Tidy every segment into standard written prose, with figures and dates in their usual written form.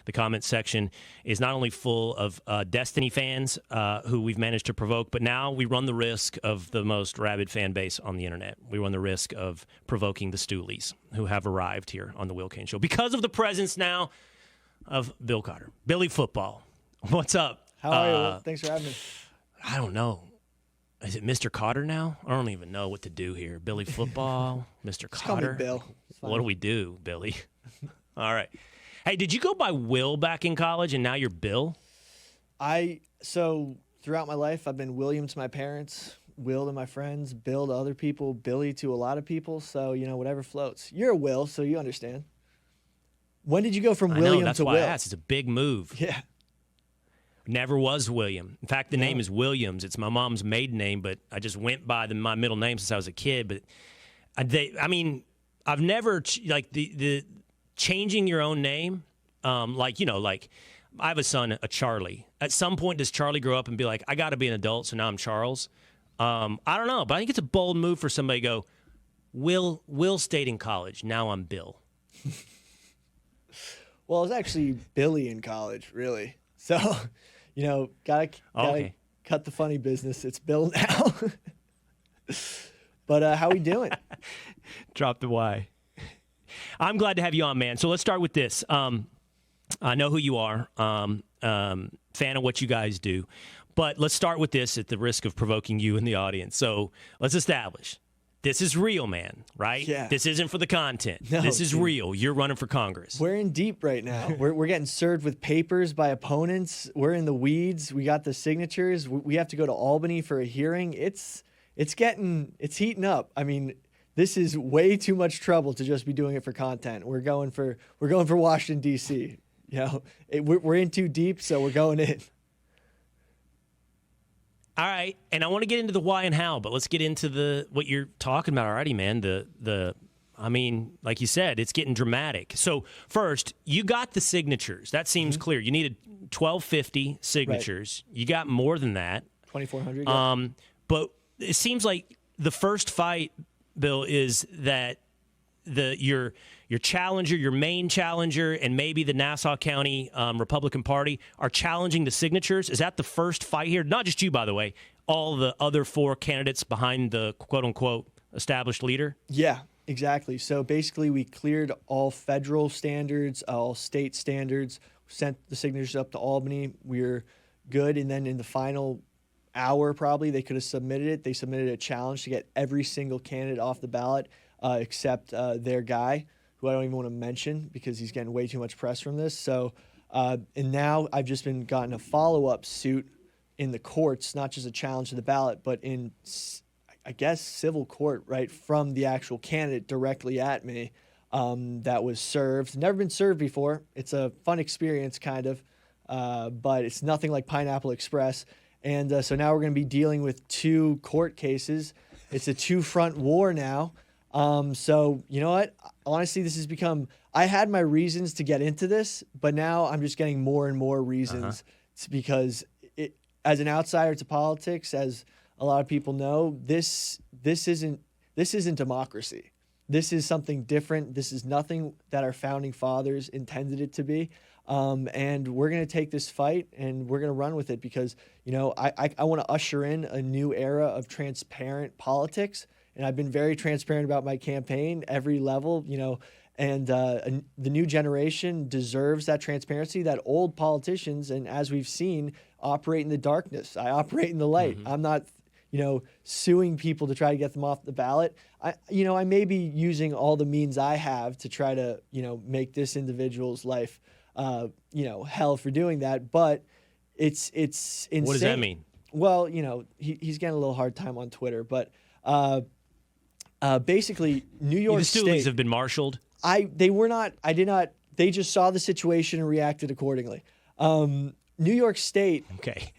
The comment section is not only full of Destiny fans who we've managed to provoke, but now we run the risk of the most rabid fan base on the internet. We run the risk of provoking the Stoolies who have arrived here on the Will Kane Show because of the presence now of Bill Cotter. Billy Football, what's up? How are you? Will? Thanks for having me. I don't know. Is it Mr. Cotter now? I don't even know what to do here. Billy Football, Mr. Cotter. Call me Bill. What do we do, Billy? All right. Hey, did you go by Will back in college and now you're Bill? So throughout my life, I've been William to my parents, Will to my friends, Bill to other people, Billy to a lot of people. So, whatever floats. You're a Will, so you understand. When did you go from William that's to why Will? I asked. It's a big move. Yeah. Never was William. In fact, the name is Williams. It's my mom's maiden name, but I just went by my middle name since I was a kid. But I've never the changing your own name. Like I have a son, a Charlie. At some point, does Charlie grow up and be like, I got to be an adult, so now I'm Charles? I don't know, but I think it's a bold move for somebody to go, Will stayed in college. Now I'm Bill. Well, it was actually Billy in college, really. So, gotta cut the funny business. It's Bill now. But how we doing? Drop the Y. I'm glad to have you on, man. So let's start with this. I know who you are, fan of what you guys do. But let's start with this at the risk of provoking you and the audience. So let's establish. This is real, man, right? Yeah. This isn't for the content. No, this is real. You're running for Congress. We're in deep right now. We're getting served with papers by opponents. We're in the weeds. We got the signatures. We have to go to Albany for a hearing. It's heating up. I mean, this is way too much trouble to just be doing it for content. We're going for Washington D.C. We're in too deep, so we're going in. All right, and I want to get into the why and how, but let's get into what you're talking about already, man. Like you said, it's getting dramatic. So first, you got the signatures. That seems clear. You needed 1,250 signatures. Right. You got more than that. 2,400. Yeah. But it seems like the first fight, Bill, is that your challenger, your main challenger, and maybe the Nassau County Republican Party are challenging the signatures. Is that the first fight here? Not just you, by the way. All the other four candidates behind the quote-unquote established leader? Yeah, exactly. So basically we cleared all federal standards, all state standards, sent the signatures up to Albany. We're good. And then in the final hour probably, they could have submitted it. They submitted a challenge to get every single candidate off the ballot except their guy, who I don't even want to mention because he's getting way too much press from this. So, and now I've just been gotten a follow-up suit in the courts, not just a challenge to the ballot, but in, I guess, civil court, right, from the actual candidate directly at me that was served. Never been served before. It's a fun experience, kind of, but it's nothing like Pineapple Express. And so now we're going to be dealing with two court cases. It's a two-front war now. So you know what? Honestly, this has become, I had my reasons to get into this, but now I'm just getting more and more reasons because as an outsider to politics, as a lot of people know, this isn't democracy. This is something different. This is nothing that our founding fathers intended it to be. And we're going to take this fight and we're going to run with it because, I want to usher in a new era of transparent politics. And I've been very transparent about my campaign, every level, and the new generation deserves that transparency that old politicians, and as we've seen, operate in the darkness. I operate in the light. I'm not, suing people to try to get them off the ballot. I may be using all the means I have to try to, make this individual's life, hell for doing that. But it's insane. What does that mean? Well, he's getting a little hard time on Twitter, but basically, New York the State. Stoolies have been marshaled. They just saw the situation and reacted accordingly. New York State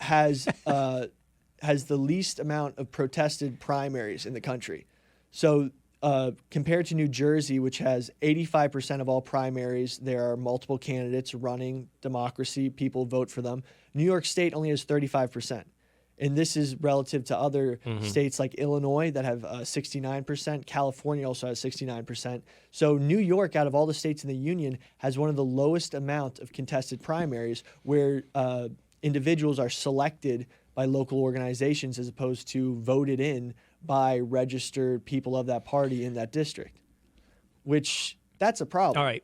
has the least amount of protested primaries in the country. So compared to New Jersey, which has 85% of all primaries, there are multiple candidates running, democracy, people vote for them. New York State only has 35%. And this is relative to other states like Illinois that have 69%. California also has 69%. So New York, out of all the states in the union, has one of the lowest amount of contested primaries where individuals are selected by local organizations as opposed to voted in by registered people of that party in that district, which that's a problem. All right.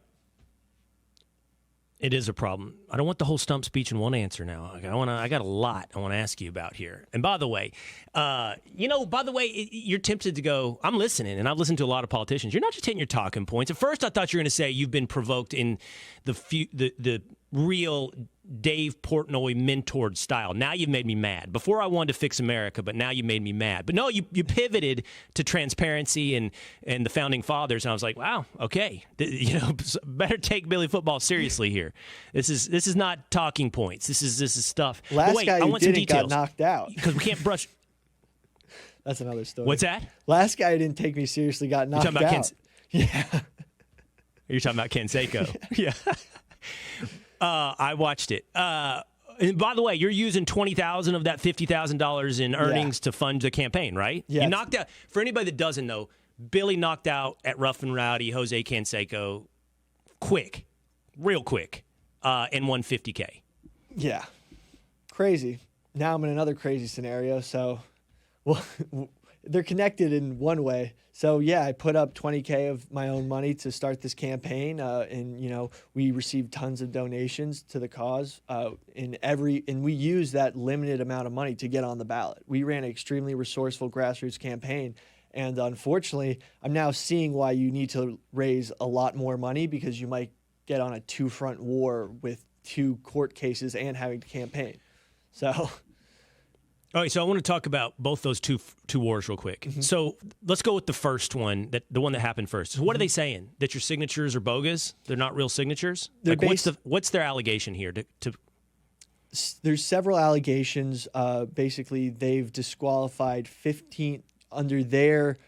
It is a problem. I don't want the whole stump speech in one answer now. I got a lot I want to ask you about here. And by the way, you're tempted to go, I'm listening, and I've listened to a lot of politicians. You're not just hitting your talking points. At first, I thought you were going to say you've been provoked in the real Dave Portnoy mentored style. Now you've made me mad. Before I wanted to fix America, but now you made me mad. But no, you pivoted to transparency and the founding fathers, and I was like, wow, okay, better take Billy football seriously here. This is not talking points. This is stuff. Last guy who didn't got knocked out because we can't brush. That's another story. What's that? Last guy who didn't take me seriously got knocked out. Yeah. You're talking about Ken Seiko. Yeah. I watched it. And by the way, you're using $20,000 of that $50,000 in earnings to fund the campaign, right? Yeah. You knocked out. For anybody that doesn't know, Billy knocked out at Rough and Rowdy Jose Canseco real quick, and won $50K. Yeah, crazy. Now I'm in another crazy scenario. So, well, they're connected in one way. So yeah, I put up $20K of my own money to start this campaign, and we received tons of donations to the cause. And we used that limited amount of money to get on the ballot. We ran an extremely resourceful grassroots campaign, and unfortunately, I'm now seeing why you need to raise a lot more money because you might get on a two-front war with 2 court cases and having to campaign. So. All right, so I want to talk about both those two wars real quick. Mm-hmm. So let's go with the first one, the one that happened first. So what are they saying? That your signatures are bogus? They're not real signatures? What's their allegation here? There's several allegations. Basically, they've disqualified 15 under their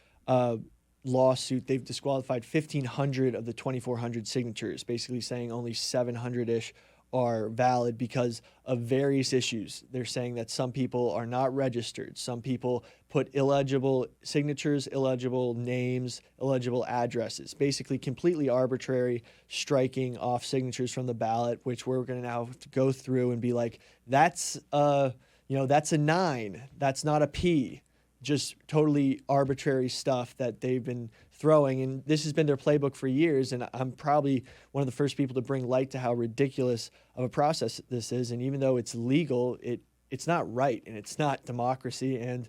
lawsuit. They've disqualified 1,500 of the 2,400 signatures, basically saying only 700-ish are valid because of various issues. They're saying that some people are not registered. Some people put illegible signatures, illegible names, illegible addresses, basically completely arbitrary, striking off signatures from the ballot, which we're going to now have to go through and be like, that's a 9, that's not a P. Just totally arbitrary stuff that they've been throwing. And this has been their playbook for years. And I'm probably one of the first people to bring light to how ridiculous of a process this is. And even though it's legal, it's not right, and it's not democracy. And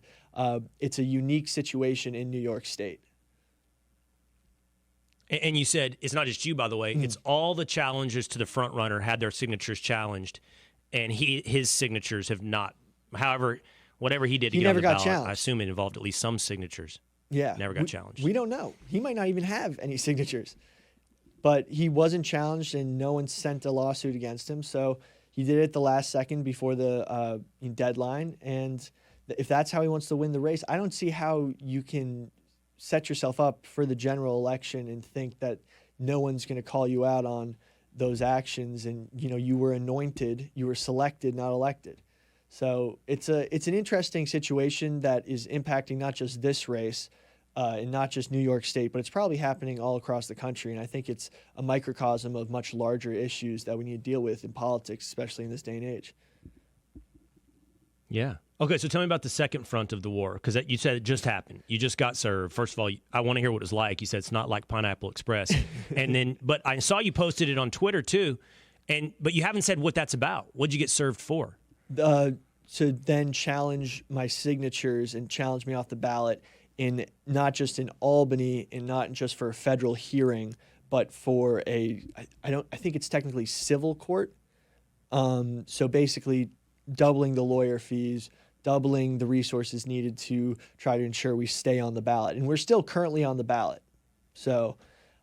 it's a unique situation in New York State. And you said it's not just you, by the way. It's all the challengers to the front runner had their signatures challenged, and his signatures have not. However, whatever he did to get on the ballot, challenged. I assume it involved at least some signatures. Yeah. Never got challenged. We don't know. He might not even have any signatures. But he wasn't challenged, and no one sent a lawsuit against him. So he did it at the last second before the deadline. And if that's how he wants to win the race, I don't see how you can set yourself up for the general election and think that no one's going to call you out on those actions. And, you were anointed, you were selected, not elected. So it's an interesting situation that is impacting not just this race and not just New York State, but it's probably happening all across the country. And I think it's a microcosm of much larger issues that we need to deal with in politics, especially in this day and age. Yeah. Okay, so tell me about the second front of the war, because you said it just happened. You just got served. First of all, I want to hear what it was like. You said it's not like Pineapple Express. But I saw you posted it on Twitter too, but you haven't said what that's about. What'd you get served for? To then challenge my signatures and challenge me off the ballot in not just in Albany and not just for a federal hearing, but for I think it's technically civil court. So basically doubling the lawyer fees, doubling the resources needed to try to ensure we stay on the ballot. And we're still currently on the ballot. So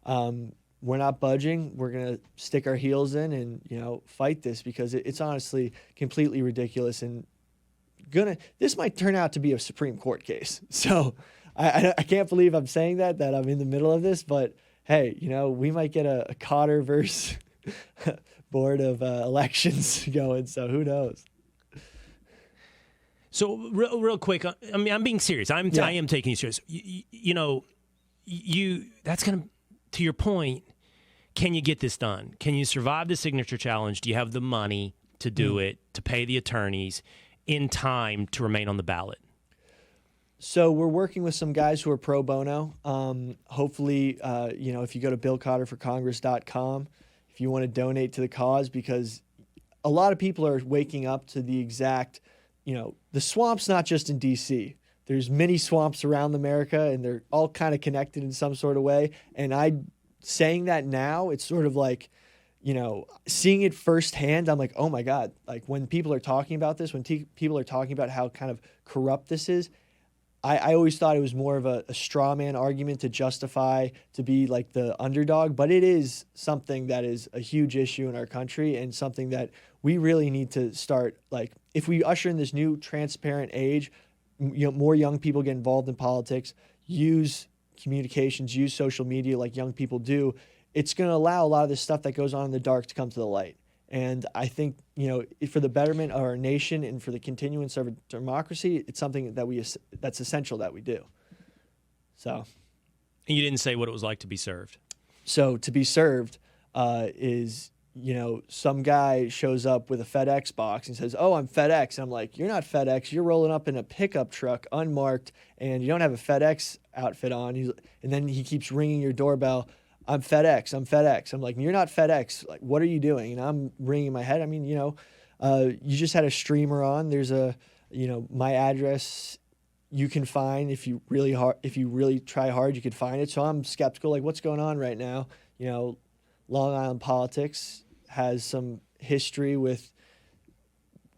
we're not budging. We're going to stick our heels in and, fight this because it's honestly completely ridiculous and this might turn out to be a Supreme Court case. So I can't believe I'm saying that I'm in the middle of this, but hey, we might get a Cotter versus Board of Elections going. So who knows? So real quick, I mean, I'm being serious. I am taking you serious. That's going to your point, can you get this done? Can you survive the signature challenge? Do you have the money to do it, to pay the attorneys in time to remain on the ballot? So we're working with some guys who are pro bono. Hopefully, if you go to billcotterforcongress.com, if you want to donate to the cause, because a lot of people are waking up to the exact, the swamp's not just in D.C. There's many swamps around America, and they're all kind of connected in some sort of way. And saying that now, it's sort of like, seeing it firsthand, I'm like, oh my God. Like when people are talking about this, when people are talking about how kind of corrupt this is, I always thought it was more of a straw man argument to justify, to be like the underdog, but it is something that is a huge issue in our country and something that we really need to start, like, if we usher in this new transparent age, more young people get involved in politics, use communications, use social media like young people do, it's going to allow a lot of this stuff that goes on in the dark to come to the light. And I think, for the betterment of our nation and for the continuance of our democracy, it's something that's essential that we do. So. And you didn't say what it was like to be served. So to be served is, some guy shows up with a FedEx box and says, "Oh, I'm FedEx." And I'm like, "You're not FedEx. You're rolling up in a pickup truck, unmarked, and you don't have a FedEx outfit on." And then he keeps ringing your doorbell. "I'm FedEx. I'm FedEx." I'm like, "You're not FedEx. Like, what are you doing?" And I'm wringing my head. I mean, you just had a streamer on. There's my address you can find if you really try hard, you could find it. So I'm skeptical. Like, what's going on right now? Long Island politics has some history with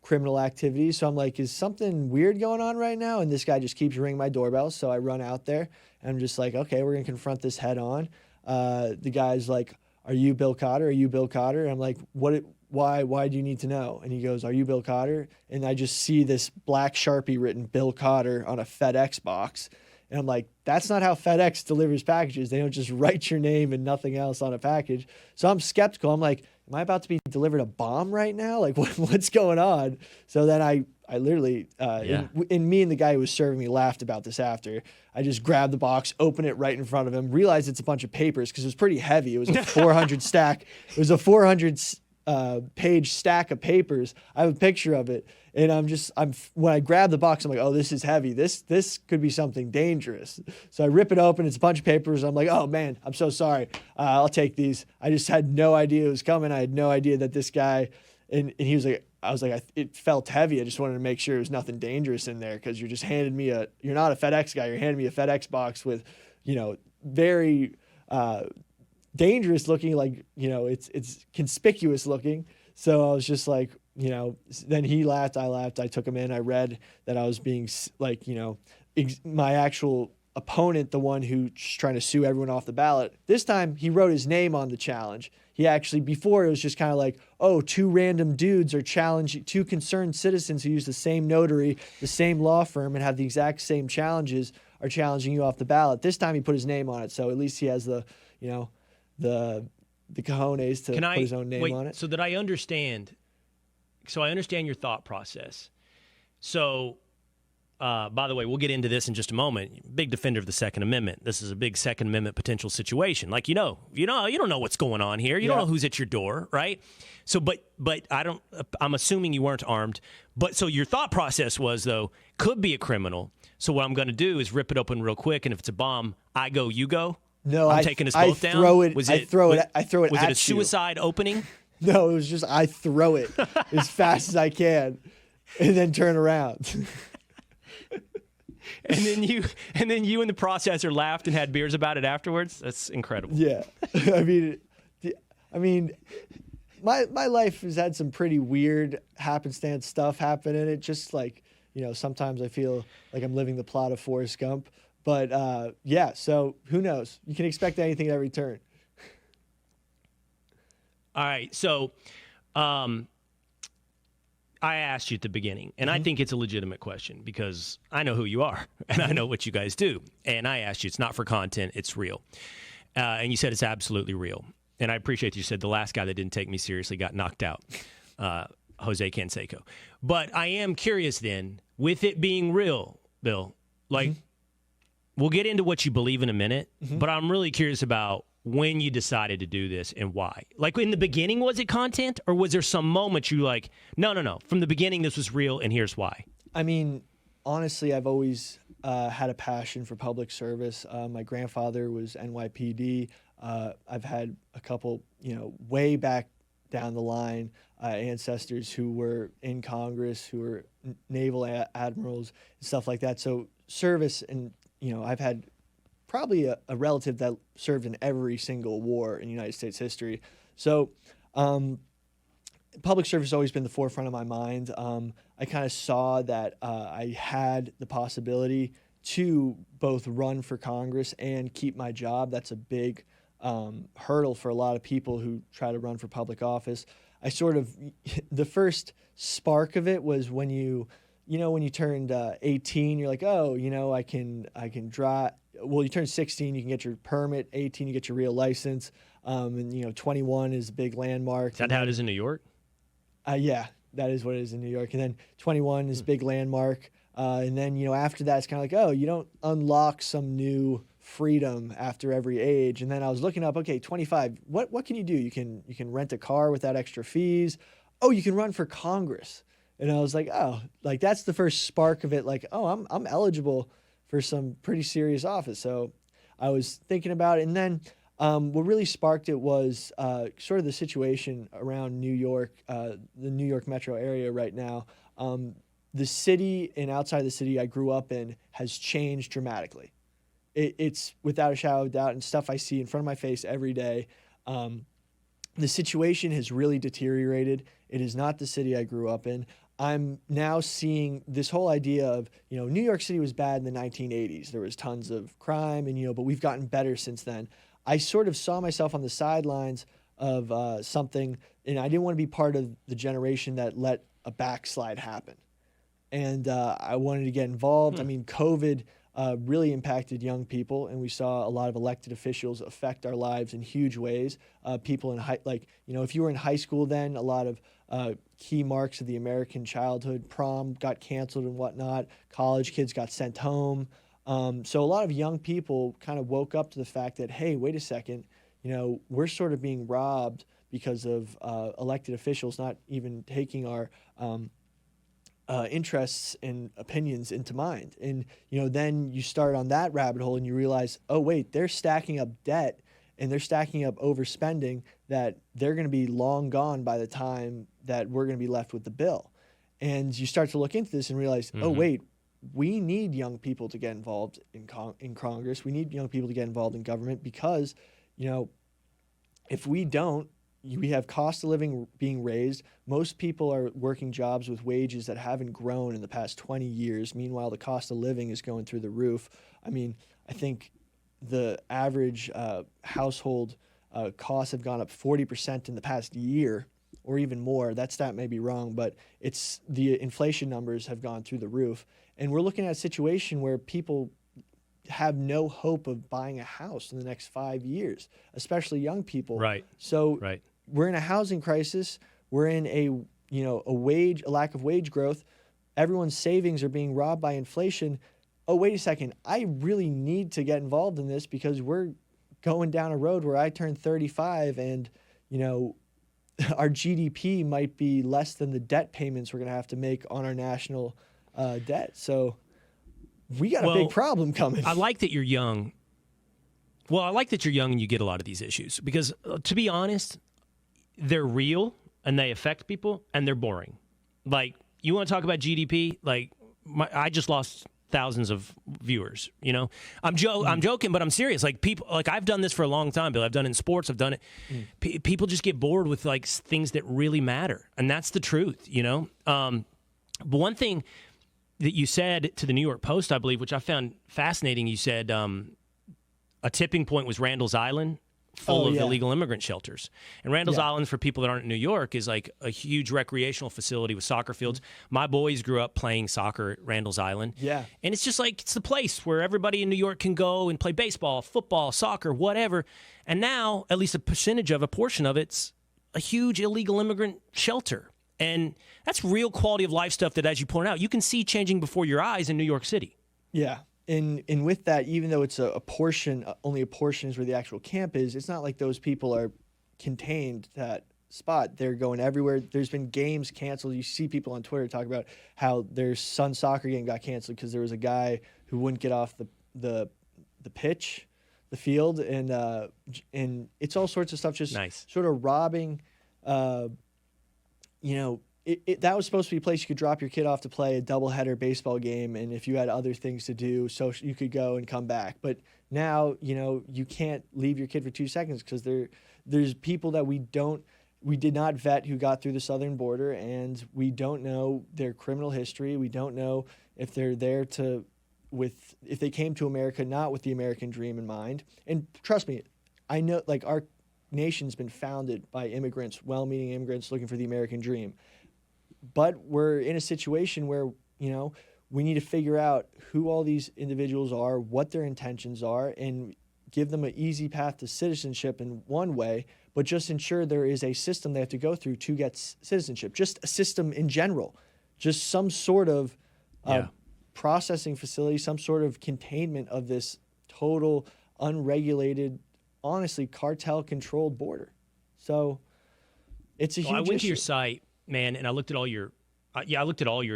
criminal activity. So I'm like, is something weird going on right now? And this guy just keeps ringing my doorbell. So I run out there and I'm just like, okay, we're going to confront this head on. The guy's like, "Are you Bill Cotter? Are you Bill Cotter?" And I'm like, why do you need to know? And he goes, "Are you Bill Cotter?" And I just see this black Sharpie written Bill Cotter on a FedEx box. And I'm like, that's not how FedEx delivers packages. They don't just write your name and nothing else on a package. So I'm skeptical. I'm like, am I about to be delivered a bomb right now? Like, what's going on? So then I literally, and me and the guy who was serving me laughed about this after. I just grabbed the box, opened it right in front of him, realized it's a bunch of papers because it was pretty heavy. It was a 400 stack. It was a 400 page stack of papers. I have a picture of it. And when I grab the box, I'm like, oh, this is heavy. This could be something dangerous. So I rip it open. It's a bunch of papers. I'm like, oh man, I'm so sorry. I'll take these. I just had no idea it was coming. I had no idea that this guy, and he was like, I was like, it felt heavy. I just wanted to make sure there was nothing dangerous in there because you're just handing me you're not a FedEx guy. You're handing me a FedEx box with, very dangerous looking, like, it's conspicuous looking. So I was just like, then he laughed, I laughed, I took him in, I read that I was being like, my actual opponent, the one who's trying to sue everyone off the ballot. This time he wrote his name on the challenge. He actually, before it was just kind of like, oh, two random dudes are challenging, two concerned citizens who use the same notary, the same law firm, and have the exact same challenges are challenging you off the ballot. This time he put his name on it. So at least he has the cojones to put his own name on it. So that I understand. So I understand your thought process. So, by the way, we'll get into this in just a moment. Big defender of the Second Amendment. This is a big Second Amendment potential situation. Like, you don't know what's going on here. You don't know who's at your door, right? So, but I'm assuming you weren't armed. But so your thought process was, though, could be a criminal. So what I'm going to do is rip it open real quick, and if it's a bomb, I go, you go. No, I'm taking us both down. I throw it at you. Was it a suicide opening? No, it was just I throw it as fast as I can, and then turn around. and then you and the processor laughed and had beers about it afterwards. That's incredible. Yeah, I mean, my life has had some pretty weird happenstance stuff happen in it. Just like sometimes I feel like I'm living the plot of Forrest Gump. But so who knows? You can expect anything at every turn. All right, so I asked you at the beginning, and I think it's a legitimate question because I know who you are, and I know what you guys do. And I asked you, it's not for content, it's real. And you said it's absolutely real. And I appreciate that you said the last guy that didn't take me seriously got knocked out. Jose Canseco. But I am curious then, with it being real, Bill, like, we'll get into what you believe in a minute, but I'm really curious about when you decided to do this and why. Like, in the beginning, was it content, or was there some moment you like, no, from the beginning this was real and here's why? I mean, honestly, I've always had a passion for public service. My grandfather was NYPD. I've had a couple, way back down the line, ancestors who were in Congress, who were naval admirals and stuff like that. So service, and I've had probably a relative that served in every single war in United States history. So public service has always been the forefront of my mind. I kind of saw that I had the possibility to both run for Congress and keep my job. That's a big hurdle for a lot of people who try to run for public office. The first spark of it was when when you turned 18, you're like, oh, I can drive. Well, you turn 16, you can get your permit. 18, you get your real license. And 21 is a big landmark. Is that how it is in New York? Yeah, that is what it is in New York. And then 21 is a big landmark. And then, after that, it's kind of like, oh, you don't unlock some new freedom after every age. And then I was looking up, okay, 25, what can you do? You can rent a car without extra fees. Oh, you can run for Congress. And I was like, oh, like that's the first spark of it. Like, oh, I'm eligible for some pretty serious office. So I was thinking about it. And then what really sparked it was sort of the situation around New York, the New York metro area right now. The city and outside the city I grew up in has changed dramatically. It's without a shadow of doubt, and stuff I see in front of my face every day. The situation has really deteriorated. It is not the city I grew up in. I'm now seeing this whole idea of, New York City was bad in the 1980s. There was tons of crime, and, but we've gotten better since then. I sort of saw myself on the sidelines of something, and I didn't want to be part of the generation that let a backslide happen. And I wanted to get involved. I mean, COVID really impacted young people, and we saw a lot of elected officials affect our lives in huge ways. People in if you were in high school then, a lot of key marks of the American childhood, prom got canceled and whatnot. College kids got sent home. So a lot of young people kind of woke up to the fact that, hey, wait a second, we're sort of being robbed because of elected officials not even taking our interests and opinions into mind. And, then you start on that rabbit hole and you realize, oh, wait, they're stacking up debt and they're stacking up overspending that they're going to be long gone by the time that we're going to be left with the bill. And you start to look into this and realize, oh, wait, we need young people to get involved in Congress. We need young people to get involved in government because, if we don't, we have cost of living being raised. Most people are working jobs with wages that haven't grown in the past 20 years. Meanwhile, the cost of living is going through the roof. I mean, I think the average household costs have gone up 40% in the past year or even more. That stat may be wrong, but it's the inflation numbers have gone through the roof. And we're looking at a situation where people have no hope of buying a house in the next 5 years, especially young people. Right. So we're in a housing crisis. We're in a lack of wage growth. Everyone's savings are being robbed by inflation. Oh, wait a second. I really need to get involved in this because we're going down a road where I turn 35 and, our GDP might be less than the debt payments we're going to have to make on our national debt. So we got a big problem coming. I like that you're young. Well, I like that you're young and you get a lot of these issues because, to be honest, they're real and they affect people and they're boring. Like, you want to talk about GDP? Like, I just lost thousands of viewers. I'm joking, but I'm serious. Like, people, like, I've done this for a long time, Bill. I've done it in sports. I've done it. People just get bored with like things that really matter, and that's the truth. But one thing that you said to the New York Post, I believe, which I found fascinating, you said a tipping point was Randall's Island, full of illegal immigrant shelters. And Randall's Island, for people that aren't in New York, is like a huge recreational facility with soccer fields. My boys grew up playing soccer at Randall's Island. Yeah. And it's just like, it's the place where everybody in New York can go and play baseball, football, soccer, whatever. And now, at least a portion of it's a huge illegal immigrant shelter. And that's real quality of life stuff that, as you point out, you can see changing before your eyes in New York City. Yeah. And with that, even though it's a portion, only a portion is where the actual camp is, it's not like those people are contained to that spot. They're going everywhere. There's been games canceled. You see people on Twitter talk about how their son's soccer game got canceled because there was a guy who wouldn't get off the pitch, the field, and it's all sorts of stuff. Just nice. Sort of robbing. That was supposed to be a place you could drop your kid off to play a doubleheader baseball game, and if you had other things to do, so you could go and come back. But now, you can't leave your kid for 2 seconds because there's people that we did not vet who got through the southern border, and we don't know their criminal history. We don't know if they're there if they came to America not with the American dream in mind. And trust me, I know, like, our nation's been founded by immigrants, well-meaning immigrants looking for the American dream. But we're in a situation where, we need to figure out who all these individuals are, what their intentions are, and give them an easy path to citizenship in one way, but just ensure there is a system they have to go through to get citizenship. Just a system in general, just some sort of processing facility, some sort of containment of this total unregulated, honestly, cartel-controlled border. So it's a huge issue. I went to your site, man, and I looked at all your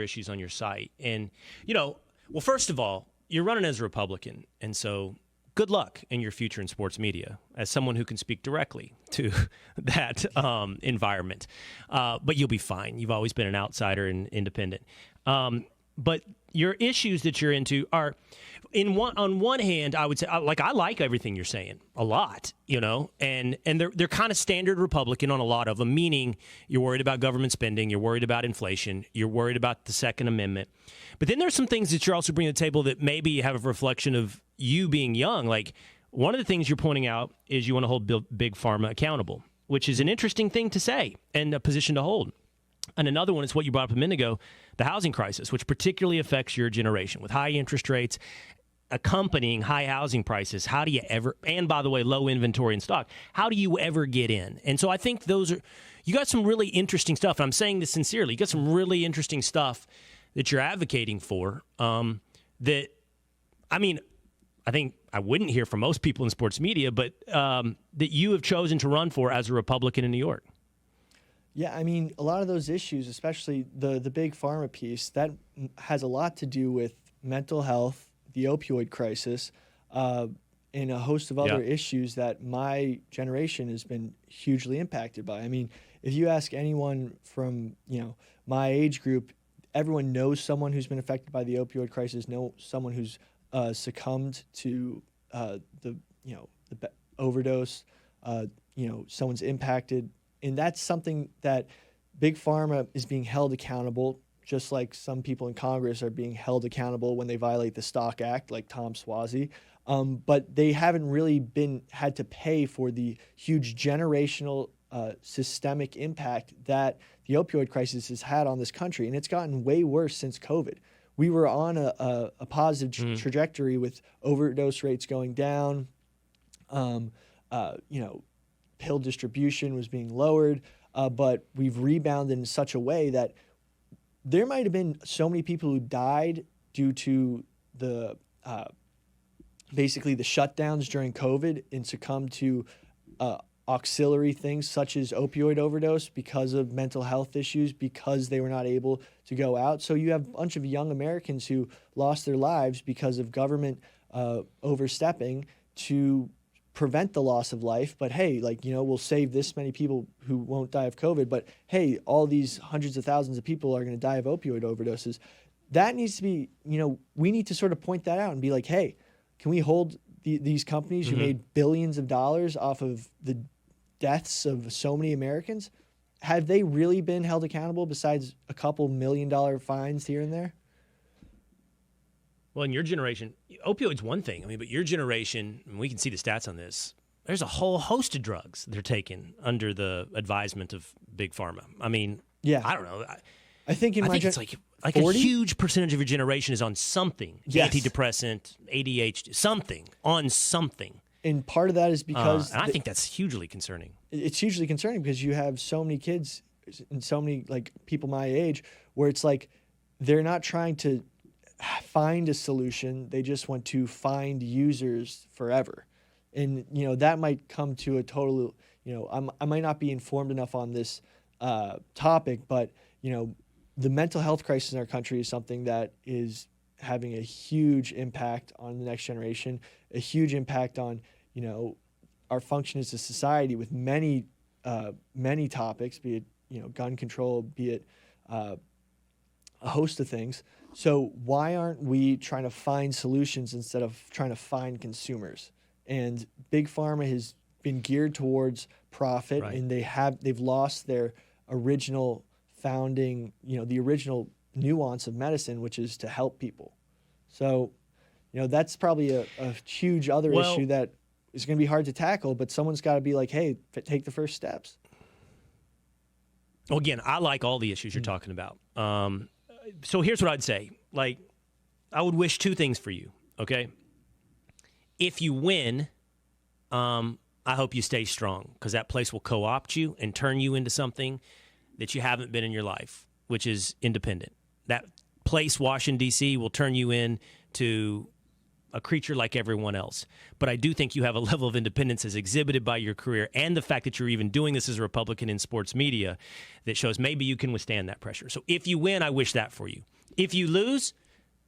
issues on your site. And, well, first of all, you're running as a Republican, and so good luck in your future in sports media as someone who can speak directly to that environment. But you'll be fine. You've always been an outsider and independent. But your issues that you're into are, on one hand, I would say, I like everything you're saying a lot, and they're kind of standard Republican on a lot of them, meaning you're worried about government spending, you're worried about inflation, you're worried about the Second Amendment. But then there's some things that you're also bringing to the table that maybe have a reflection of you being young. Like, one of the things you're pointing out is you want to hold Big Pharma accountable, which is an interesting thing to say and a position to hold. And another one is what you brought up a minute ago, the housing crisis, which particularly affects your generation with high interest rates accompanying high housing prices. How do you ever, and by the way, low inventory in stock, how do you ever get in? And so I think you got some really interesting stuff. And I'm saying this sincerely. You got some really interesting stuff that you're advocating for I think I wouldn't hear from most people in sports media, but that you have chosen to run for as a Republican in New York. Yeah, a lot of those issues, especially the Big Pharma piece, that has a lot to do with mental health, the opioid crisis, and a host of other issues that my generation has been hugely impacted by. If you ask anyone from, my age group, everyone knows someone who's been affected by the opioid crisis, knows someone who's succumbed to the overdose, someone's impacted. And that's something that Big Pharma is being held accountable, just like some people in Congress are being held accountable when they violate the Stock Act, like Tom Suozzi. But they haven't really had to pay for the huge generational systemic impact that the opioid crisis has had on this country. And it's gotten way worse since COVID. We were on a positive trajectory with overdose rates going down, pill distribution was being lowered, but we've rebounded in such a way that there might have been so many people who died due to the basically the shutdowns during COVID and succumbed to auxiliary things such as opioid overdose because of mental health issues, because they were not able to go out. So you have a bunch of young Americans who lost their lives because of government overstepping to prevent the loss of life. But hey, we'll save this many people who won't die of COVID. But hey, all these hundreds of thousands of people are going to die of opioid overdoses. That needs to be, we need to sort of point that out and be like, hey, can we hold these companies who made billions of dollars off of the deaths of so many Americans? Have they really been held accountable besides a couple $1 million fines here and there? Well, in your generation, opioid's one thing. But your generation, and we can see the stats on this, there's a whole host of drugs they're taking under the advisement of Big Pharma. Yeah. I don't know. I think it's like 40? A huge percentage of your generation is on something. Yes. Antidepressant, ADHD, something, on something. And part of that is because... and I think that's hugely concerning. It's hugely concerning because you have so many kids and so many like people my age, where it's like they're not trying to find a solution. They just want to find users forever. And, that might come to a total, I might not be informed enough on this topic, but, the mental health crisis in our country is something that is having a huge impact on the next generation, a huge impact on, our function as a society with many topics, be it, gun control, be it a host of things. So why aren't we trying to find solutions instead of trying to find consumers? And Big Pharma has been geared towards profit, right. and they've lost their original founding, the original nuance of medicine, which is to help people. So, that's probably a huge other issue that is going to be hard to tackle, but someone's got to be like, hey, take the first steps. Well, again, I like all the issues you're talking about. So here's what I'd say. Like, I would wish two things for you, okay? If you win, I hope you stay strong, because that place will co-opt you and turn you into something that you haven't been in your life, which is independent. That place, Washington, D.C., will turn you into a creature like everyone else. But I do think you have a level of independence as exhibited by your career and the fact that you're even doing this as a Republican in sports media that shows maybe you can withstand that pressure. So if you win, I wish that for you. If you lose,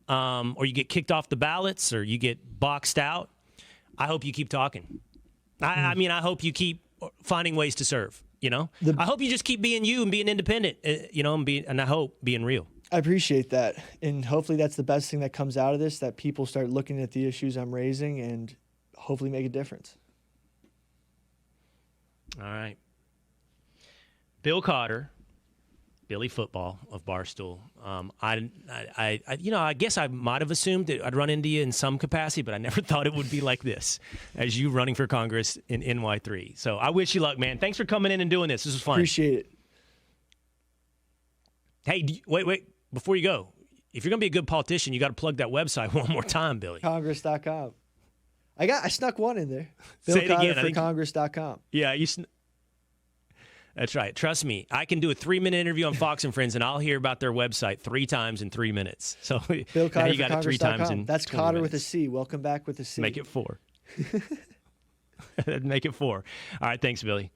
or you get kicked off the ballots, or you get boxed out, I hope you keep talking. I mean, I hope you keep finding ways to serve, I hope you just keep being you and being independent, and I hope being real. I appreciate that. And hopefully that's the best thing that comes out of this, that people start looking at the issues I'm raising and hopefully make a difference. All right. Bill Cotter, Billy Football of Barstool. I guess I might have assumed that I'd run into you in some capacity, but I never thought it would be like this, as you running for Congress in NY3. So I wish you luck, man. Thanks for coming in and doing this. This was fun. Appreciate it. Hey, wait. Before you go, if you're going to be a good politician, you got to plug that website one more time, Billy. Congress.com. I snuck one in there. Say it again. For Congress.com. Yeah, that's right. Trust me. I can do a 3-minute interview on Fox and Friends, and I'll hear about their website 3 times in 3 minutes. So Bill Cotter, now you got it 3 times in That's 20 Cotter minutes. with a C. Welcome back with a C. Make it 4. Make it 4. All right. Thanks, Billy.